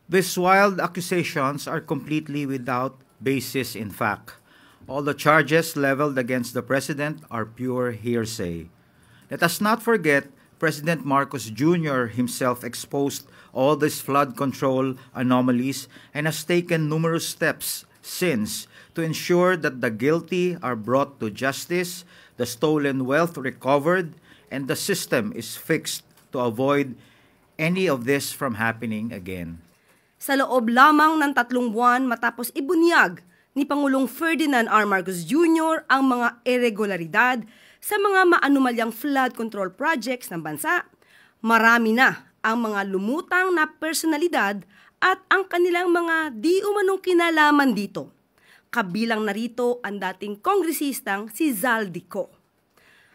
These wild accusations are completely without basis in fact. All the charges leveled against the president are pure hearsay. Let us not forget President Marcos Jr. himself exposed all these flood control anomalies and has taken numerous steps since to ensure that the guilty are brought to justice, the stolen wealth recovered, and the system is fixed to avoid any of this from happening again. Sa loob lamang ng 3 buwan matapos ibunyag ni Pangulong Ferdinand R. Marcos Jr. ang mga irregularidad sa mga maanumalyang flood control projects ng bansa, marami na ang mga lumutang na personalidad at ang kanilang mga di umanong kinalaman dito. Kabilang narito ang dating kongresistang si Zaldico.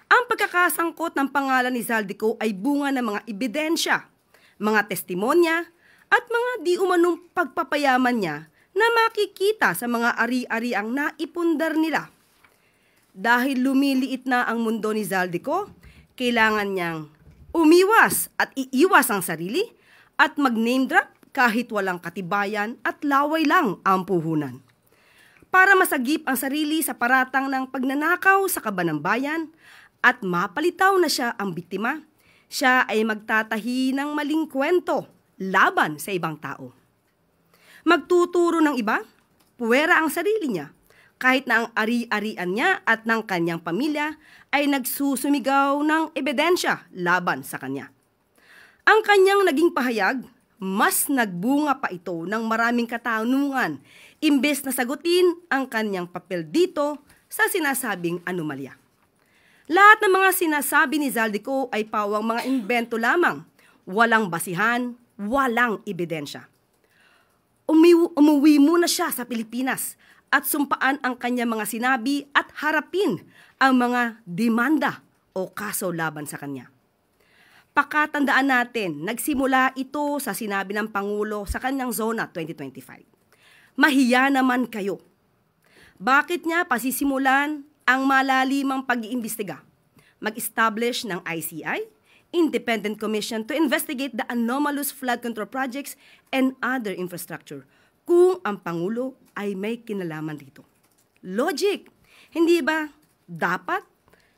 Ang pagkakasangkot ng pangalan ni Zaldico ay bunga ng mga ebidensya, mga testimonya, at mga di umanong pagpapayaman niya na makikita sa mga ari-ariang naipundar nila. Dahil lumiliit na ang mundo ni Zaldico, kailangan niyang umiwas at iiwas ang sarili at mag-name drop kahit walang katibayan at laway lang ang puhunan. Para masagip ang sarili sa paratang ng pagnanakaw sa kaban ng bayan at mapalitaw na siya ang biktima, siya ay magtatahi ng maling kwento laban sa ibang tao. Magtuturo ng iba, puwera ang sarili niya, kahit na ang ari-arian niya at ng kanyang pamilya ay nagsusumigaw ng ebidensya laban sa kanya. Ang kanyang naging pahayag, mas nagbunga pa ito ng maraming katanungan imbes na sagutin ang kanyang papel dito sa sinasabing anomalya. Lahat ng mga sinasabi ni Zaldico ay pawang mga imbento lamang, walang basihan, walang ebidensya. Umuwi muna siya sa Pilipinas at sumpaan ang kanyang mga sinabi at harapin ang mga demanda o kaso laban sa kanya. Pakatandaan natin, nagsimula ito sa sinabi ng Pangulo sa kanyang Zona 2025. Mahiya naman kayo. Bakit niya pasisimulan ang malalimang pag-iimbestiga? Mag-establish ng ICI, Independent Commission to investigate the anomalous flood control projects and other infrastructure kung ang Pangulo ay may kinalaman dito. Logic, hindi ba dapat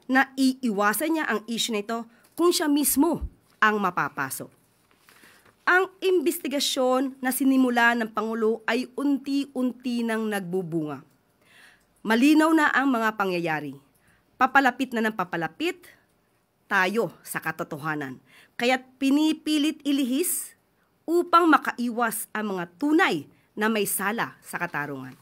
na iiwasan niya ang issue nito kung siya mismo ang mapapasok? Ang investigasyon na sinimula ng Pangulo ay unti-unti nang nagbubunga. Malinaw na ang mga pangyayari. Papalapit na ng papalapit tayo sa katotohanan. Kaya't pinipilit ilihis upang makaiwas ang mga tunay na may sala sa katarungan.